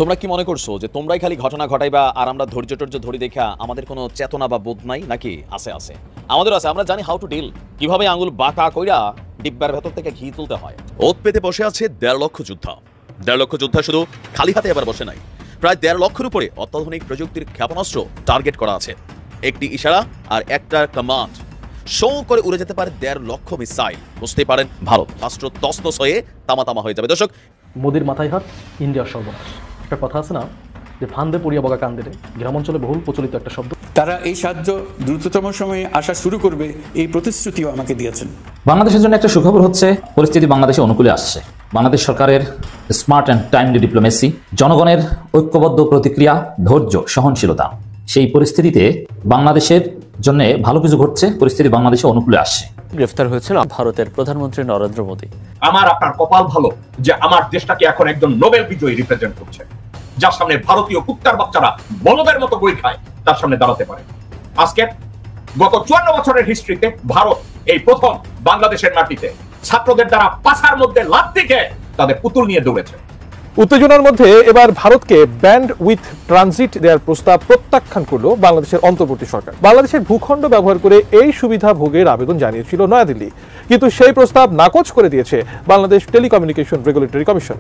তোমরা কি মনে করছো যে তোমরাই খালি ঘটনা ঘটাইবা আর আমরা ধৈর্য টর্য ধরি দেখা আমাদের কোনো চেতনা বা বোধ নাই নাকি? আছে আছে, আমাদের আছে। আমরা জানি হাউ টু ডিল, কিভাবে আঙুল বাঁকা কইরা ডিব্বার ভেতর থেকে ঘি তুলতে হয়। ওত পেতে বসে আছে 1.5 লক্ষ যোদ্ধা। 1.5 লক্ষ যোদ্ধা শুধু খালি হাতে এবার বসে নাই, প্রায় 1.5 লক্ষের উপরে অত্যাধুনিক প্রযুক্তির ক্ষেপণাস্ত্র টার্গেট করা আছে। একটি ইশারা আর একটা কমান্ড শো করে উড়ে যেতে পারে 1.5 লক্ষ মিসাইল। বুঝতেই পারেন ভারত রাষ্ট্র তছনছ হয়ে তামাতামা হয়ে যাবে। দর্শক, মোদির মাথায় হাত, ইন্ডিয়ার সর্বনাশ। একটা কথা আছে না যে ফান্দে পড়িয়া বগা কান্দেরে, গ্রামাঞ্চলে বহুল প্রচলিত একটা শব্দ। তারা এই সাহায্য দ্রুততম সময়ে আসা শুরু করবে এই প্রতিশ্রুতিও আমাকে দিয়েছেন। বাংলাদেশের জন্য একটা সুখবর হচ্ছে, পরিস্থিতি বাংলাদেশে অনুকূলে আসছে। বাংলাদেশ সরকারের স্মার্ট অ্যান্ড টাইমলি ডিপ্লোমেসি, জনগণের ঐক্যবদ্ধ প্রতিক্রিয়া, ধৈর্য, সহনশীলতা, সেই পরিস্থিতিতে বাংলাদেশের জন্য ভালো কিছু ঘটছে। পরিস্থিতি বাংলাদেশে অনুকূলে আসছে। গ্রেফতার হয়েছিল ভারতের প্রধানমন্ত্রী নরেন্দ্র মোদী। আমার আপনার কপাল ভালো যে আমার দেশটাকে এখন একজন নোবেল বিজয়ী রিপ্রেজেন্ট করছে, যার সামনে ভারতীয় কুত্তার বাচ্চারা বলদের মতো বই খায়, তার সামনে দাঁড়াতে পারে। আজকে গত 54 বছরের হিস্ট্রিতে ভারত এই প্রথম বাংলাদেশের মাটিতে ছাত্রদের দ্বারা পাছার মধ্যে লাথি খেয়ে তাদের পুতুল নিয়ে দৌড়েছে। উত্তেজনার মধ্যে এবার ভারতকে ব্যান্ড উইথ ট্রানজিট দেওয়ার প্রস্তাব প্রত্যাখ্যান করল বাংলাদেশের অন্তর্বর্তী সরকার। বাংলাদেশের ভূখণ্ড ব্যবহার করে এই সুবিধা ভোগের আবেদন জানিয়েছিল নয়াদিল্লি, কিন্তু সেই প্রস্তাব নাকচ করে দিয়েছে Bangladesh telecommunication regulatory commission.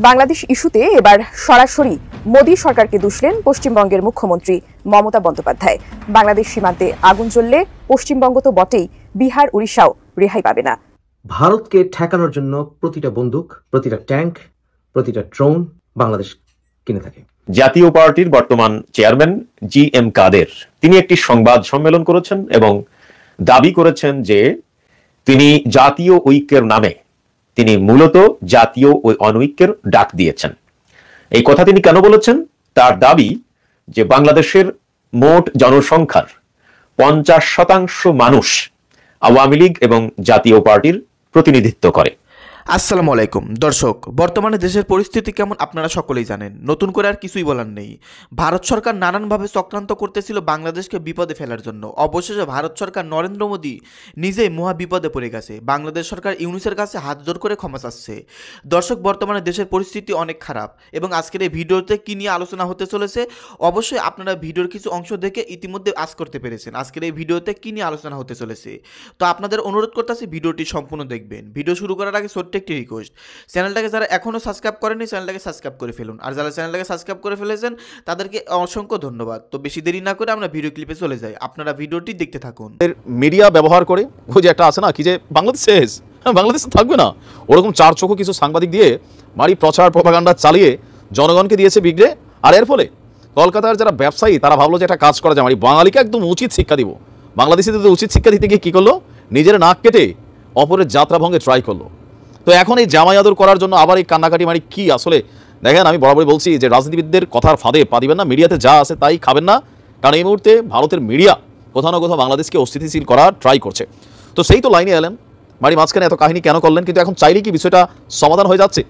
Bangladesh ইস্যুতে এবার সরাসরি মোদী সরকারকে দুষলেন পশ্চিমবঙ্গের মুখ্যমন্ত্রী মমতা বন্দ্যোপাধ্যায়। বাংলাদেশ সীমান্তে আগুন জ্বললে পশ্চিমবঙ্গ তো বটেই, বিহার উড়িষ্যাও রেহাই পাবে না। ভারতকে ঠেকানোর জন্য প্রতিটা বন্দুক, প্রতিটা ট্যাঙ্ক, প্রতিটা ড্রোন বাংলাদেশ কিনে থাকে। জাতীয় পার্টির বর্তমান চেয়ারম্যান GM কাদের তিনি একটি সংবাদ সম্মেলন করেছেন এবং দাবি করেছেন যে তিনি জাতীয় ঐক্যের নামে তিনি মূলত জাতীয় ওই অনৈক্যের ডাক দিয়েছেন। এই কথা তিনি কেন বলেছেন? তার দাবি যে বাংলাদেশের মোট জনসংখ্যার 50% মানুষ আওয়ামী লীগ এবং জাতীয় পার্টির প্রতিনিধিত্ব করে। আসসালামু আলাইকুম দর্শক, বর্তমানে দেশের পরিস্থিতি কেমন আপনারা সকলেই জানেন, নতুন করে আর কিছুই বলার নেই। ভারত সরকার নানানভাবে চক্রান্ত করতেছিল বাংলাদেশকে বিপদে ফেলার জন্য। অবশেষে ভারত সরকার নরেন্দ্র মোদী নিজেই মহা বিপদে পড়ে গেছে। বাংলাদেশ সরকার ইউনুসের কাছে হাত জোর করে ক্ষমা চাচ্ছে। দর্শক, বর্তমানে দেশের পরিস্থিতি অনেক খারাপ এবং আজকের এই ভিডিওতে কী নিয়ে আলোচনা হতে চলেছে অবশ্যই আপনারা ভিডিওর কিছু অংশ দেখে ইতিমধ্যে আজ করতে পেরেছেন আজকের এই ভিডিওতে কী নিয়ে আলোচনা হতে চলেছে। তো আপনাদের অনুরোধ করতেছি ভিডিওটি সম্পূর্ণ দেখবেন। ভিডিও শুরু করার আগে একটি রিকোয়েস্ট, চ্যানেলটাকে যারা এখনো সাবস্ক্রাইব করেনি চ্যানেলটাকে সাবস্ক্রাইব করে ফেলুন, আর যারা চ্যানেলটাকে সাবস্ক্রাইব করে ফেলেছেন তাদেরকে অসংখ্য ধন্যবাদ। তো বেশি দেরি না করে আমরা ভিডিও ক্লিপে চলে যাই, আপনারা ভিডিওটি দেখতে থাকুন। মিডিয়া ব্যবহার করে ওই যে একটা আছে না কি যে বাংলাদেশ শেষ, বাংলাদেশ থাকবে না, ওরকম চার চোখো কিছু সাংবাদিক দিয়ে মারি প্রচার প্রপাগান্ডা চালিয়ে জনগণকে দিয়েছে বিগড়ে। আর এর ফলে কলকাতার যারা ব্যবসায়ী তারা ভাবলো যে একটা কাজ করা যায়, বাঙালিকে একদম উচিত শিক্ষা দিব। বাংলাদেশিদের উচিত শিক্ষা দিতে গিয়ে কী করলো, নিজের নাক কেটে অপরের যাত্রা ভঙ্গে ট্রাই করলো। তো এখন এই জামাই আদর করার জন্য আবার এই কান্নাকাটি কি আসলে দেখেন, আমি বরাবরই বলছি যে রাজনীতিবিদদের কথার ফাঁদে পা দিবেন না, মিডিয়াতে যা আছে তাই খাবেন না, কারণ এই মুহূর্তে ভারতের মিডিয়া কোথাও না কোথাও বাংলাদেশকে অস্থিতিশীল করার ট্রাই করছে। তো সেই তো লাইনে এলেন, মাঝখানে এত কাহিনী কেন করলেন, কিন্তু এখন চাইলেই কি বিষয়টা সমাধান হয়ে যাচ্ছে?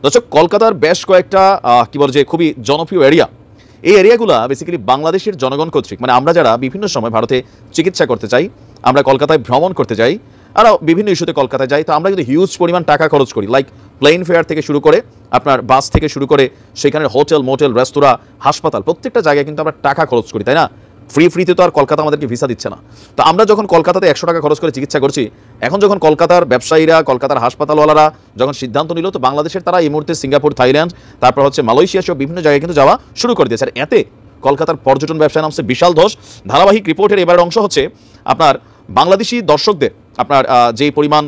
দর্শক, কলকাতার বেশ কয়েকটা কি বলে যে খুবই জনপ্রিয় এরিয়া, এই এরিয়াগুলো বেসিক্যালি বাংলাদেশের জনগণ কর্তৃক, আমরা যারা বিভিন্ন সময় ভারতে চিকিৎসা করতে চাই, আমরা কলকাতায় ভ্রমণ করতে যাই, আরও বিভিন্ন ইস্যুতে কলকাতায় যাই, তো আমরা যদি হিউজ পরিমাণ টাকা খরচ করি, লাইক প্লেন ফেয়ার থেকে শুরু করে আপনার বাস থেকে শুরু করে সেখানের হোটেল, মোটেল, রেস্তোরাঁ, হাসপাতাল, প্রত্যেকটা জায়গায় কিন্তু আমরা টাকা খরচ করি, তাই না? ফ্রিতে তো আর কলকাতা আমাদেরকে ভিসা দিচ্ছে না। তো আমরা যখন কলকাতাতে 100 টাকা খরচ করে চিকিৎসা করছি, এখন যখন কলকাতার ব্যবসায়ীরা, কলকাতার হাসপাতালওয়ালারা যখন সিদ্ধান্ত নিল, তো বাংলাদেশের তারা এই মুহূর্তে সিঙ্গাপুর, থাইল্যান্ড, তারপর হচ্ছে মালয়েশিয়া সহ বিভিন্ন জায়গায় কিন্তু যাওয়া শুরু করে দিয়েছে। আর এতে কলকাতার পর্যটন ব্যবসায় নামছে বিশাল ধস। ধারাবাহিক রিপোর্টের এবারের অংশ হচ্ছে আপনার বাংলাদেশি দর্শকদের আপনার যেই পরিমাণ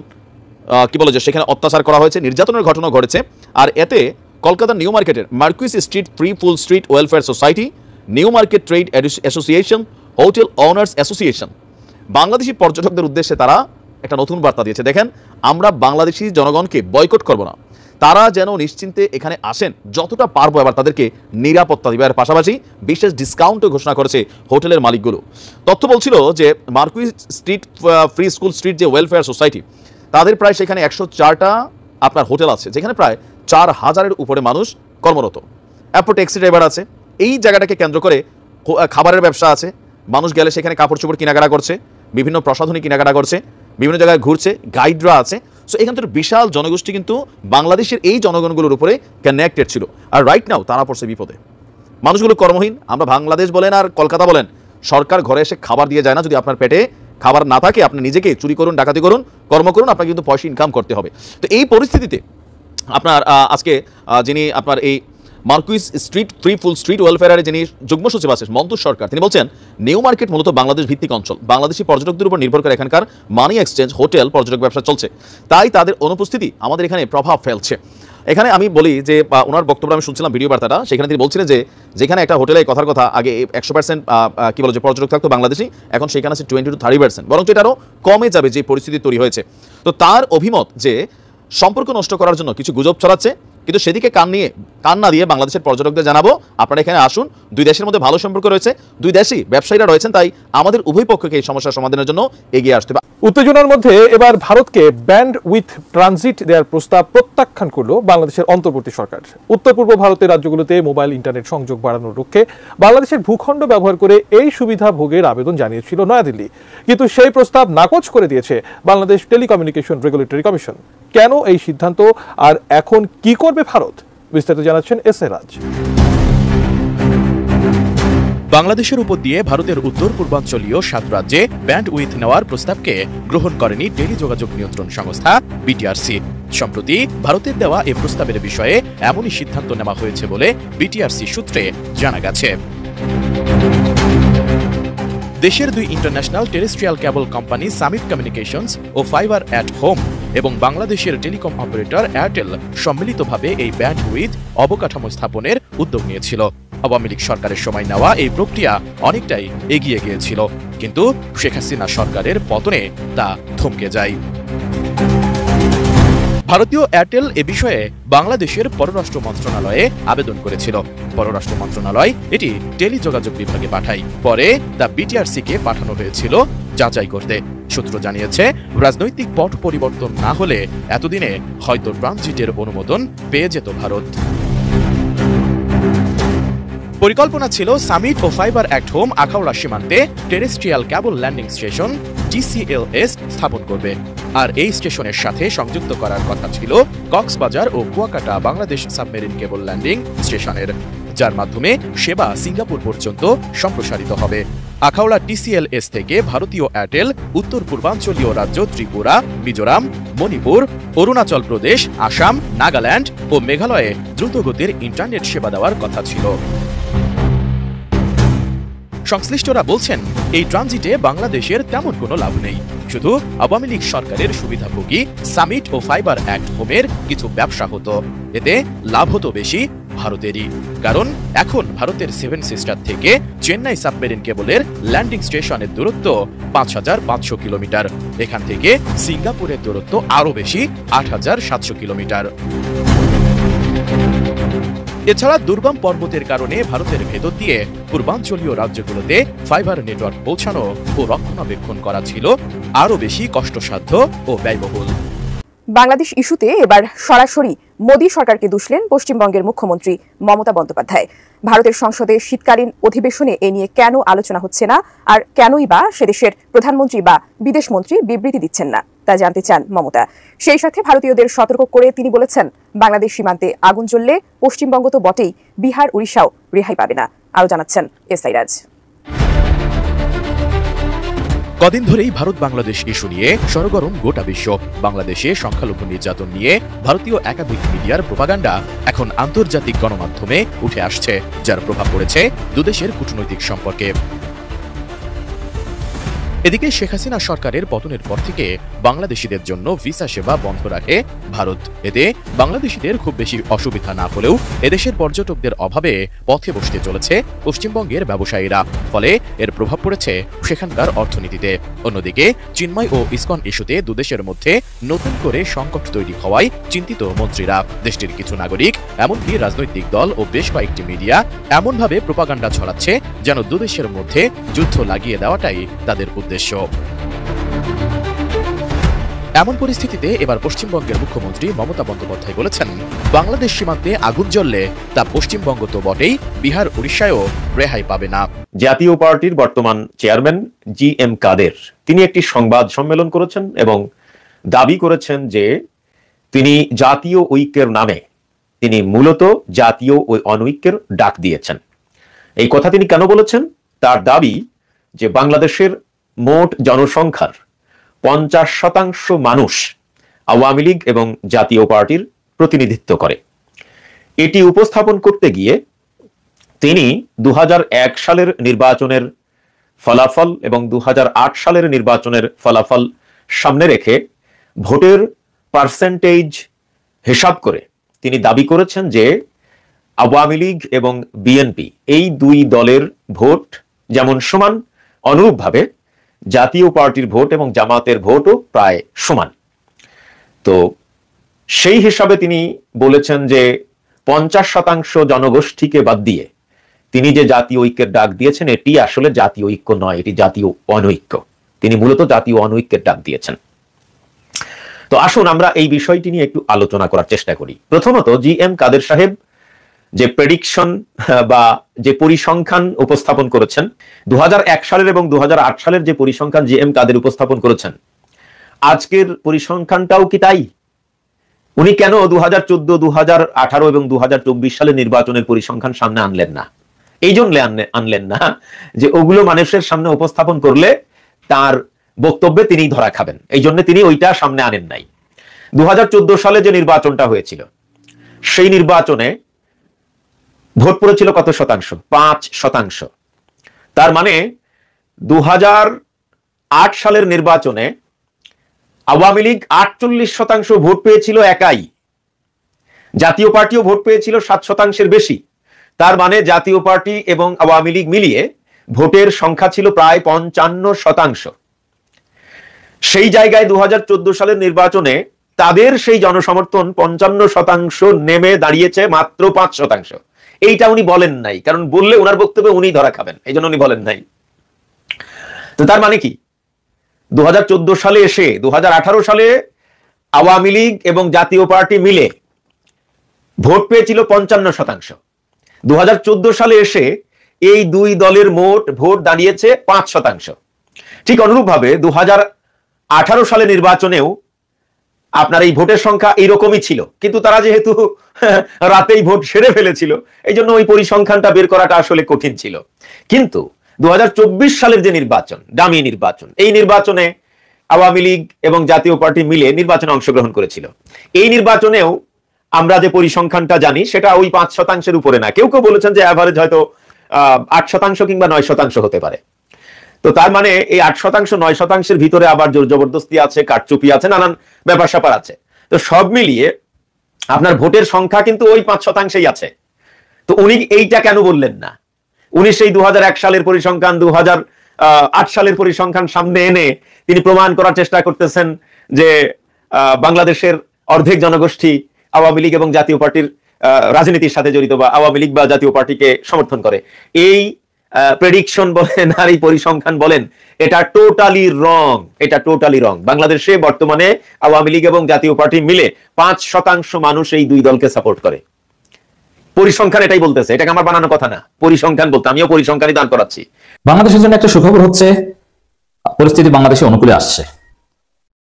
কি বলে যে সেখানে অত্যাচার করা হয়েছে, নির্যাতনের ঘটনা ঘটেছে। আর এতে কলকাতার নিউ মার্কেটের মার্কুইস স্ট্রিট ফ্রি ফুল street welfare society, new market trade association, hotel owners association Bangladeshi পর্যটকদের উদ্দেশ্যে তারা একটা নতুন বার্তা দিয়েছে। দেখেন, আমরা বাংলাদেশি জনগণকে বয়কট করব না, তারা যেন নিশ্চিন্তে এখানে আসেন, যতটা পারবো এবার তাদেরকে নিরাপত্তা দেওয়ার পাশাপাশি বিশেষ ডিসকাউন্টও ঘোষণা করেছে হোটেলের মালিকগুলো। তথ্য বলছিল যে Marquis street free school street যে ওয়েলফেয়ার সোসাইটি, তাদের প্রায় সেখানে 104টা আপনার হোটেল আছে, যেখানে প্রায় 4000-এর উপরে মানুষ কর্মরত। এরপর ট্যাক্সি ড্রাইভার আছে, এই জায়গাটাকে কেন্দ্র করে খাবারের ব্যবসা আছে, মানুষ গেলে সেখানে কাপড় চোপড় কেনাকাটা করছে, বিভিন্ন প্রসাধনী কেনাকাটা করছে, বিভিন্ন জায়গায় ঘুরছে, গাইডরা আছে। সো এখান থেকে বিশাল জনগোষ্ঠী কিন্তু বাংলাদেশের এই জনগণগুলোর উপরে কানেক্টেড ছিল, আর রাইট নাও তারা পড়ছে বিপদে। মানুষগুলো কর্মহীন। আমরা বাংলাদেশ বলেন আর কলকাতা বলেন, সরকার ঘরে এসে খাবার দিয়ে যায় না। যদি আপনার পেটে খাবার না থাকে, আপনি নিজেকে চুরি করুন, ডাকাতি করুন, কর্ম করুন, আপনাকে কিন্তু পয়সা ইনকাম করতে হবে। তো এই পরিস্থিতিতে আপনার আজকে যিনি আপনার এই মার্কুইস স্ট্রিট ফুল স্ট্রিট ওয়েলফেয়ারের যিনি যুগ্ম সচিব আছেন মন্তুর সরকার, তিনি বলছেন নিউ মার্কেট মূলত বাংলাদেশ ভিত্তিক অঞ্চল, বাংলাদেশি পর্যটকদের উপর নির্ভর করে এখানকার মানি এক্সচেঞ্জ, হোটেল, পর্যটক ব্যবসা চলছে, তাই তাদের অনুপস্থিতি আমাদের এখানে প্রভাব ফেলছে। এখানে আমি বলি যে ওনার বক্তব্য আমি শুনছিলাম ভিডিও বার্তাটা, সেখানে তিনি বলছিলেন যে যেখানে একটা হোটেলে কথার কথা আগে 100% কি বলে যে পর্যটক থাকতো বাংলাদেশি, এখন সেখানে আছে 20 to 30%, বরং এটা আরও কমে যাবে যে পরিস্থিতি তৈরি হয়েছে। তো তার অভিমত যে সম্পর্ক নষ্ট করার জন্য কিছু গুজব ছড়াচ্ছে, কিন্তু সেদিকে কান না দিয়ে বাংলাদেশের পর্যটকদের জানাবো আপনারা এখানে আসুন, দুই দেশের মধ্যে ভালো সম্পর্ক রয়েছে, দুই দেশই ব্যবসায়ীরা রয়েছেন, তাই আমাদের উভয় পক্ষকে এই সমস্যার সমাধানের জন্য এগিয়ে আসতে হবে। উত্তেজনার মধ্যে এবার ভারতকে ব্যান্ড উইথ ট্রানজিট দেওয়ার প্রস্তাব প্রত্যাখ্যান করল বাংলাদেশের অন্তর্বর্তী সরকার। উত্তর পূর্ব ভারতের রাজ্যগুলোতে মোবাইল ইন্টারনেট সংযোগ বাড়ানোর লক্ষ্যে বাংলাদেশের ভূখণ্ড ব্যবহার করে এই সুবিধা ভোগের আবেদন জানিয়েছিল নয়াদিল্লি, কিন্তু সেই প্রস্তাব নাকচ করে দিয়েছে বাংলাদেশ টেলিকমিউনিকেশন রেগুলেটরি কমিশন। কেন এই সিদ্ধান্ত, আর এখন কি করবে ভারত, বিস্তারিত জানাচ্ছেন এস এ রাজ। বাংলাদেশের উপর দিয়ে ভারতের উত্তর পূর্বাঞ্চলীয় 7 রাজ্যে ব্যান্ড উইথ নেওয়ার প্রস্তাবকে গ্রহণ করেনি টেলিযোগাযোগ নিয়ন্ত্রণ সংস্থা বিটিআরসি। সম্প্রতি ভারতের দেওয়া এ প্রস্তাবের বিষয়ে এমনই সিদ্ধান্ত নেওয়া হয়েছে বলে বিটিআরসি সূত্রে জানা গেছে। দেশের 2 international terrestrial cable company Summit Communications ও ফাইবার অ্যাট হোম এবং বাংলাদেশের টেলিকম অপারেটর এয়ারটেল সম্মিলিতভাবে এই ব্যান্ড উইথ অবকাঠামো স্থাপনের উদ্যোগ নিয়েছিল। আওয়ামী লীগ সরকারের সময় নেওয়া এই প্রক্রিয়া অনেকটাই এগিয়ে গিয়েছিল, কিন্তু শেখ হাসিনা সরকারের পতনে তা থমকে যায়। ভারতীয় এয়ারটেল এ বিষয়ে বাংলাদেশের পররাষ্ট্র মন্ত্রণালয়ে আবেদন করেছিল। পররাষ্ট্র মন্ত্রণালয় এটি টেলিযোগাযোগ বিভাগে পাঠায়, পরে তা বিটিআরসিকে পাঠানো হয়েছিল যাচাই করতে। সূত্র জানিয়েছে রাজনৈতিক পট পরিবর্তন না হলে এতদিনে হয়তো ট্রানজিটের অনুমোদন পেয়ে যেত ভারত। পরিকল্পনা ছিল সামিট ও ফাইবার অ্যাট হোম আখাউড়া সীমান্তে terrestrial cable landing station TCLS স্থাপন করবে, আর এই স্টেশনের সাথে সংযুক্ত করার কথা ছিল কক্সবাজার ও Kuakata Bangladesh submarine cable landing স্টেশনের, যার মাধ্যমে সেবা সিঙ্গাপুর পর্যন্ত সম্প্রসারিত হবে। আখাউড়া TCLS থেকে ভারতীয় এয়ারটেল উত্তর পূর্বাঞ্চলীয় রাজ্য ত্রিপুরা, মিজোরাম, মণিপুর, অরুণাচল প্রদেশ, আসাম, নাগাল্যান্ড ও মেঘালয়ে দ্রুতগতির ইন্টারনেট সেবা দেওয়ার কথা ছিল। সংশ্লিষ্টরা বলছেন এই ট্রানজিটে বাংলাদেশের তেমন কোনো লাভ নেই, শুধু আওয়ামী লীগ সরকারের সুবিধাভোগী সামিট ও ফাইবার অ্যাট হোমের কিছু ব্যবসা হতো। এতে লাভ হতো বেশি ভারতেরই, কারণ এখন ভারতের 7 সিস্টার থেকে চেন্নাই সাবমেরিন কেবলের ল্যান্ডিং স্টেশনের দূরত্ব 5500 কিলোমিটার, এখান থেকে সিঙ্গাপুরের দূরত্ব আরও বেশি 8700 কিলোমিটার। এছাড়া দুর্গম পর্বতের কারণে ভারতের ভেতর দিয়ে পূর্বাঞ্চলীয় রাজ্যগুলোতে ফাইবার নেটওয়ার্ক পৌঁছানো ও রক্ষণাবেক্ষণ করা ছিল আরও বেশি কষ্টসাধ্য ও ব্যয়বহুল। বাংলাদেশ ইস্যুতে এবার সরাসরি মোদী সরকারকে দুষলেন পশ্চিমবঙ্গের মুখ্যমন্ত্রী মমতা বন্দ্যোপাধ্যায়। ভারতের সংসদে শীতকালীন অধিবেশনে এ নিয়ে কেন আলোচনা হচ্ছে না, আর কেনই বা সেদেশের প্রধানমন্ত্রী বা বিদেশমন্ত্রী বিবৃতি দিচ্ছেন না, তা জানতে চান মমতা। সেই সাথে ভারতীয়দের সতর্ক করে তিনি বলেছেন, বাংলাদেশ সীমান্তে আগুন জ্বললে পশ্চিমবঙ্গ তো বটেই, বিহার উড়িষ্যাও রেহাই পাবে না। আরও জানাচ্ছেন এস আই রাজ। কদিন ধরেই ভারত বাংলাদেশ ইস্যু নিয়ে সরগরম গোটা বিশ্ব। বাংলাদেশে সংখ্যালঘু নির্যাতন নিয়ে ভারতীয় একাধিক মিডিয়ার প্রোপাগান্ডা এখন আন্তর্জাতিক গণমাধ্যমে উঠে আসছে, যার প্রভাব পড়েছে দুদেশের কূটনৈতিক সম্পর্কে। এদিকে শেখ হাসিনা সরকারের পতনের পর থেকে বাংলাদেশিদের জন্য ভিসা সেবা বন্ধ রাখে ভারত। এতে বাংলাদেশিদের খুব বেশি অসুবিধা না হলেও এদেশের পর্যটকদের অভাবে পথে বসতে চলেছে পশ্চিমবঙ্গের ব্যবসায়ীরা, ফলে এর প্রভাব পড়েছে সেখানকার অর্থনীতিতে। অন্যদিকে চিন্ময় ও ইসকন ইস্যুতে দুদেশের মধ্যে নতুন করে সংকট তৈরি হওয়ায় চিন্তিত মন্ত্রীরা। দেশটির কিছু নাগরিক, এমনকি রাজনৈতিক দল ও বেশ কয়েকটি মিডিয়া এমনভাবে প্রোপাগান্ডা ছড়াচ্ছে যেন দুদেশের মধ্যে যুদ্ধ লাগিয়ে দেওয়াটাই তাদের উদ্দেশ্য। এমন পরিস্থিতিতে এবার পশ্চিমবঙ্গের মুখ্যমন্ত্রী মমতা বন্দ্যোপাধ্যায় বলেছেন, বাংলাদেশ সীমান্তে আগুন জ্বললে তা পশ্চিমবঙ্গ তো বটেই, বিহার উড়িষ্যায়ও রেহাই পাবে না। জাতীয় পার্টির বর্তমান চেয়ারম্যান GM কাদের তিনি একটি সংবাদ সম্মেলন করেছেন এবং দাবি করেছেন যে তিনি জাতীয় ঐক্যের নামে তিনি মূলত জাতীয় অনৈক্যের ডাক দিয়েছেন। এই কথা তিনি কেন বলেছেন? তার দাবি যে বাংলাদেশের মোট জনসংখ্যার 50% মানুষ আওয়ামী লীগ এবং জাতীয় পার্টির প্রতিনিধিত্ব করে। এটি উপস্থাপন করতে গিয়ে তিনি 2001 সালের নির্বাচনের ফলাফল এবং 2008 সালের নির্বাচনের ফলাফল সামনে রেখে ভোটের পার্সেন্টেজ হিসাব করে তিনি দাবি করেছেন যে আওয়ামী লীগ এবং বিএনপি এই দুই দলের ভোট যেমন সমান, অনুরূপভাবে জাতীয় পার্টির ভোট এবং জামাতের ভোটও প্রায় সমান। তো সেই হিসাবে তিনি বলেছেন যে 50% জনগোষ্ঠীকে বাদ দিয়ে তিনি যে জাতীয় ঐক্যের ডাক দিয়েছেন এটি আসলে জাতীয় ঐক্য নয়, এটি জাতীয় অনৈক্য। তিনি মূলত জাতীয় অনৈক্যের ডাক দিয়েছেন। তো আসুন আমরা এই বিষয়টি নিয়ে একটু আলোচনা করার চেষ্টা করি। প্রথমত GM কাদের সাহেব যে প্রেডিকশন বা যে পরিসংখ্যান উপস্থাপন করেছেন 2001 সালের এবং 2008 সালের যে পরিসংখ্যান GM কাদের উপস্থাপন করেছেন, আজকের পরিসংখ্যানটাও কি তাই? উনি কেন 2014, 2018 এবং 2024 সালের নির্বাচনের পরিসংখ্যান সামনে আনলেন না? এই জন্য আনলেন না যে ওগুলো মানুষের সামনে উপস্থাপন করলে তার বক্তব্যে তিনি ধরা খাবেন, এই জন্য তিনি ওইটা সামনে আনেন নাই। 2014 সালে যে নির্বাচনটা হয়েছিল সেই নির্বাচনে ভোট পড়েছিল কত শতাংশ? 5%। তার মানে 2008 সালের নির্বাচনে আওয়ামী লীগ 48% ভোট পেয়েছিল একাই, জাতীয় পার্টিও ভোট পেয়েছিল 7%-এর বেশি। তার মানে জাতীয় পার্টি এবং আওয়ামী লীগ মিলিয়ে ভোটের সংখ্যা ছিল প্রায় 55%। সেই জায়গায় 2014 সালের নির্বাচনে তাদের সেই জনসমর্থন 55% নেমে দাঁড়িয়েছে মাত্র 5%। এইটা উনি বলেন নাই, কারণ বললে ওনার বক্তব্যে উনি ধরা খাবেন, এই জন্য উনি বলেন নাই। তো তার মানে কি 2014 সালে এসে 2018 সালে আওয়ামী লীগ এবং জাতীয় পার্টি মিলে ভোট পেয়েছিল 55%। 2014 সালে এসে এই দুই দলের মোট ভোট দাঁড়িয়েছে 5%। ঠিক অনুরূপভাবে 2018 সালে নির্বাচনেও আপনার এই ভোটের সংখ্যা এইরকমই ছিল, কিন্তু তারা যেহেতু রাতেই ভোট সেরে ফেলেছিল এই জন্য ওই পরিসংখ্যানটা বের করাটা আসলে কঠিন ছিল। কিন্তু 2024 সালের যে নির্বাচন, ডামি নির্বাচন, এই নির্বাচনে আওয়ামী লীগ এবং জাতীয় পার্টি মিলে নির্বাচনে অংশগ্রহণ করেছিল। এই নির্বাচনেও আমরা যে পরিসংখ্যানটা জানি সেটা ওই 5%-এর উপরে না, কেউ কেউ বলেছেন যে অ্যাভারেজ হয়তো 8% কিংবা 9% হতে পারে। তো তার মানে এই 8%, 9%-এর ভিতরে আবার জোর জবরদস্তি আছে, কারচুপি আছে, নানান ব্যাপার স্যাপার আছে। তো সব মিলিয়ে আপনার ভোটের সংখ্যা কিন্তু ওই 5%-ই আছে। তো উনি এইটা কেন বললেন না? উনি সেই 2001 সালের পরিসংখ্যান, 2008 সালের পরিসংখ্যান সামনে এনে তিনি প্রমাণ করার চেষ্টা করতেছেন যে বাংলাদেশের অর্ধেক জনগোষ্ঠী আওয়ামী লীগ এবং জাতীয় পার্টির রাজনীতির সাথে জড়িত বা আওয়ামী লীগ বা জাতীয় পার্টিকে সমর্থন করে। এই প্রেডিকশন বলেন আর এই পরিসংখ্যান বলেন, এটা টোটালি রং, এটা টোটালি রং। বাংলাদেশে বর্তমানে আওয়ামী লীগ এবং জাতীয় পার্টি মিলে 5% মানুষ এই দুই দলকে সাপোর্ট করে। পরিসংখ্যান এটাই বলতেছে, এটাকে আমার বানানো কথা না, পরিসংখ্যান বলতে আমিও পরিসংখ্যানই দান করাচ্ছি। বাংলাদেশের জন্য একটা সুখবর হচ্ছে পরিস্থিতি বাংলাদেশে অনুকূলে আসছে।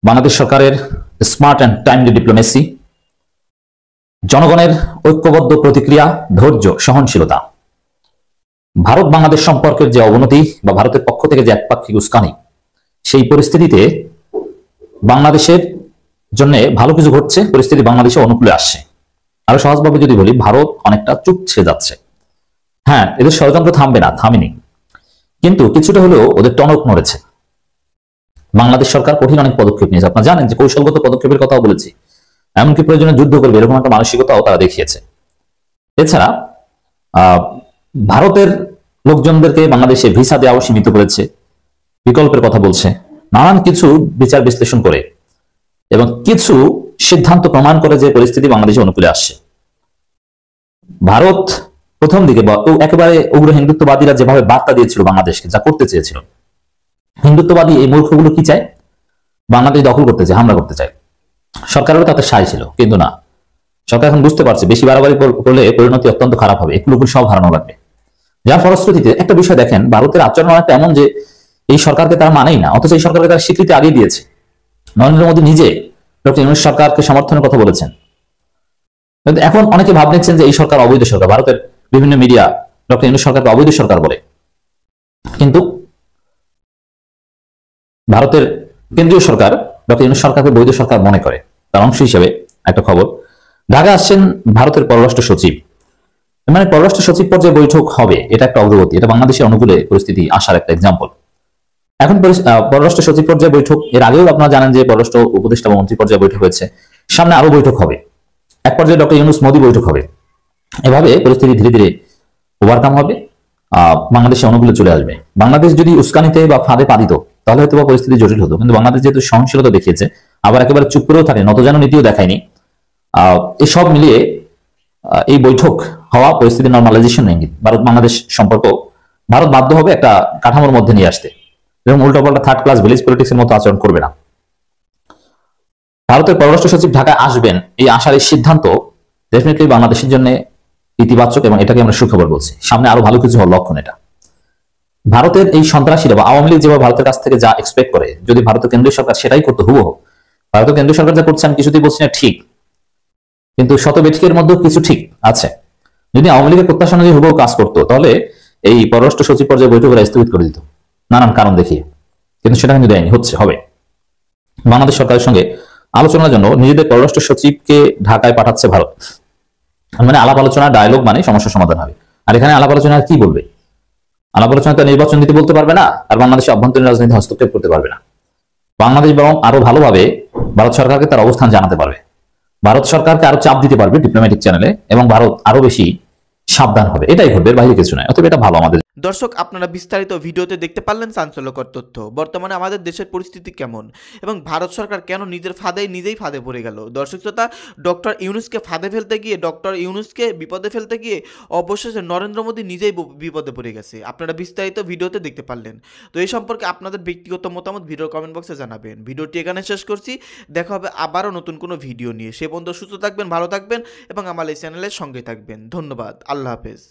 বাংলাদেশ সরকারের স্মার্ট অ্যান্ড টাইমলি ডিপ্লোমেসি, জনগণের ঐক্যবদ্ধ প্রতিক্রিয়া, ধৈর্য, সহনশীলতা, ভারত বাংলাদেশ সম্পর্কের যে অবনতি বা ভারতের পক্ষ থেকে যে একপাক্ষিক উস্কানি, সেই পরিস্থিতিতে বাংলাদেশের জন্য ভালো কিছু ঘটছে, পরিস্থিতি বাংলাদেশে অনুকূলে আসছে। আরো সহজভাবে যদি বলি, ভারত অনেকটা চুপছে যাচ্ছে। হ্যাঁ, এদের ষড়যন্ত্র থামবে না, থামেনি, কিন্তু কিছুটা হলেও ওদের টনক নড়েছে। বাংলাদেশ সরকার কঠিন অনেক পদক্ষেপ নিয়েছে, আপনারা জানেন যে কৌশলগত পদক্ষেপের কথাও বলেছি, এমনকি প্রয়োজনে যুদ্ধ করবে এরকম একটা মানসিকতাও তারা দেখিয়েছে। এছাড়া ভারতের লোকজনদেরকে বাংলাদেশে ভিসা দেওয়াও সীমিত করেছে, বিকল্পের কথা বলছে, নানান কিছু বিচার বিশ্লেষণ করে এবং কিছু সিদ্ধান্ত প্রমাণ করে যে পরিস্থিতি বাংলাদেশে অনুকূলে আসছে। ভারত প্রথম দিকে একেবারে উগ্র হিন্দুত্ববাদীরা যেভাবে বার্তা দিয়েছিল বাংলাদেশকে, যা করতে চেয়েছিল, হিন্দুত্ববাদী এই মূর্খগুলো কি চায়? বাংলাদেশ দখল করতে চায়, হামলা করতে চায়। সরকারেরও তাতে সায় ছিল, কিন্তু না, সরকার এখন বুঝতে পারছে বেশি বাড়াবাড়ি করলে পরিণতি অত্যন্ত খারাপ হবে, এগুলো সব হারানো লাগবে। যার ফলশ্রুতিতে একটা বিষয় দেখেন, ভারতের আচরণ অনেকটা এমন যে এই সরকারকে তারা মানেই না, অথচ এই সরকারকে তারা স্বীকৃতি আগে দিয়েছে। নরেন্দ্র মোদী নিজে ডক্টর ইউনূস সরকারকে সমর্থনের কথা বলেছেন। কিন্তু এখন অনেকে ভাব নিচ্ছেন যে এই সরকার অবৈধ সরকার, ভারতের বিভিন্ন মিডিয়া ডক্টর ইউনূস সরকারকে অবৈধ সরকার বলে, কিন্তু ভারতের কেন্দ্রীয় সরকার ডক্টর ইউনূস সরকারকে বৈধ সরকার মনে করে। তার অংশ হিসেবে একটা খবর, ঢাকা আসছেন ভারতের পররাষ্ট্র সচিব, মানে পররাষ্ট্র সচিব পর্যায়ে বৈঠক হবে, এটা একটা অগ্রগতি, এটা বাংলাদেশের অনুকূলে পরিস্থিতি আসার একটা এক্সাম্পল। এখন পররাষ্ট্র সচিব পর্যায়ে বৈঠক, এর আগেও আপনারা জানেন যে পররাষ্ট্র উপদেষ্টা বা মন্ত্রী পর্যায়ে বৈঠক হয়েছে, সামনে আরো বৈঠক হবে, এক পর্যায়ে ডক্টর ইউনূস মোদী বৈঠক হবে। এভাবে পরিস্থিতি ধীরে ধীরে ওভারকাম হবে, বাংলাদেশে অনুকূলে চলে আসবে। বাংলাদেশ যদি উস্কানিতে বা ফাঁদে পা দিত তাহলে হয়তো পরিস্থিতি জটিল হতো, কিন্তু বাংলাদেশ যেহেতু সহনশীলতা দেখিয়েছে, আবার একেবারে চুপ করেও থাকে, নতজান নীতিও দেখায়নি, এসব মিলিয়ে এই বৈঠক হওয়া পরিস্থিতি নর্মালাইজেশন ইঙ্গিত। ভারত বাংলাদেশ সম্পর্ক ভারত বাধ্য হবে একটা কাঠামোর মধ্যে নিয়ে আসতে, এবং উল্টোপাল্টা থার্ড ক্লাস ভিলেজ পলিটিক্স এর মতো আচরণ করবে না। ভারতের পররাষ্ট্র সচিব ঢাকায় আসবেন, এই আসার এই সিদ্ধান্ত ডেফিনেটলি বাংলাদেশের জন্য ইতিবাচক, এবং এটাকে আমরা সুখবর বলছি। সামনে আরো ভালো কিছু হওয়ার লক্ষণ এটা। ভারতের এই সন্ত্রাসীরা বা আওয়ামী লীগ যেভাবে ভারতের কাছ থেকে যা এক্সপেক্ট করে, যদি ভারতের কেন্দ্রীয় সরকার সেটাই করতে হুবহু, ভারতের কেন্দ্রীয় সরকার যা করছে আমি কিছুতেই বলছি না ঠিক, কিন্তু শত বেঠিকের মধ্যে কিছু ঠিক আছে। যদি আওয়ামী লীগের প্রত্যাশা অনুযায়ী হুবহু কাজ করতো, তাহলে এই পররাষ্ট্র সচিব পর্যায়ে বৈঠকরা স্থগিত করে দিত নানান কারণ দেখিয়ে, কিন্তু সেটা কিন্তু দেয়নি, হচ্ছে হবে। বাংলাদেশ সরকারের সঙ্গে আলোচনার জন্য নিজেদের পররাষ্ট্র সচিবকে ঢাকায় পাঠাচ্ছে ভারত, মানে আলাপ আলোচনা, ডায়ালগ মানে সমস্যা সমাধান হবে। আর এখানে আলাপ আলোচনা কি বলবে? আলাপ আলোচনা তো নির্বাচন দিতে বলতে পারবে না, আর বাংলাদেশের অভ্যন্তরীণ রাজনীতি হস্তক্ষেপ করতে পারবে না। বাংলাদেশ বরং আরো ভালোভাবে ভারত সরকারকে তার অবস্থান জানাতে পারবে, ভারত সরকারকে আরো চাপ দিতে পারবে ডিপ্লোম্যাটিক চ্যানেলে, এবং ভারত আরো বেশি সাবধান হবে। এটাই ঘটবে, এর বাইরে কিছু নয়। অতএব এটা ভালো আমাদের। দর্শক, আপনারা বিস্তারিত ভিডিওতে দেখতে পারলেন চাঞ্চল্যকর তথ্য। বর্তমানে আমাদের দেশের পরিস্থিতি কেমন এবং ভারত সরকার কেন নিজেই ফাঁদে পড়ে গেল। দর্শক শ্রোতা, ডক্টর ইউনূসকে ফাঁদে ফেলতে গিয়ে, ডক্টর ইউনূসকে বিপদে ফেলতে গিয়ে অবশেষে নরেন্দ্র মোদী নিজেই বিপদে পড়ে গেছে। আপনারা বিস্তারিত ভিডিওতে দেখতে পারলেন। তো এই সম্পর্কে আপনাদের ব্যক্তিগত মতামত ভিডিওর কমেন্ট বক্সে জানাবেন। ভিডিওটি এখানে শেষ করছি, দেখা হবে আবারও নতুন কোনো ভিডিও নিয়ে। সে পর্যন্ত সুস্থ থাকবেন, ভালো থাকবেন এবং আমার এই চ্যানেলের সঙ্গে থাকবেন। ধন্যবাদ, আল্লাহ হাফেজ।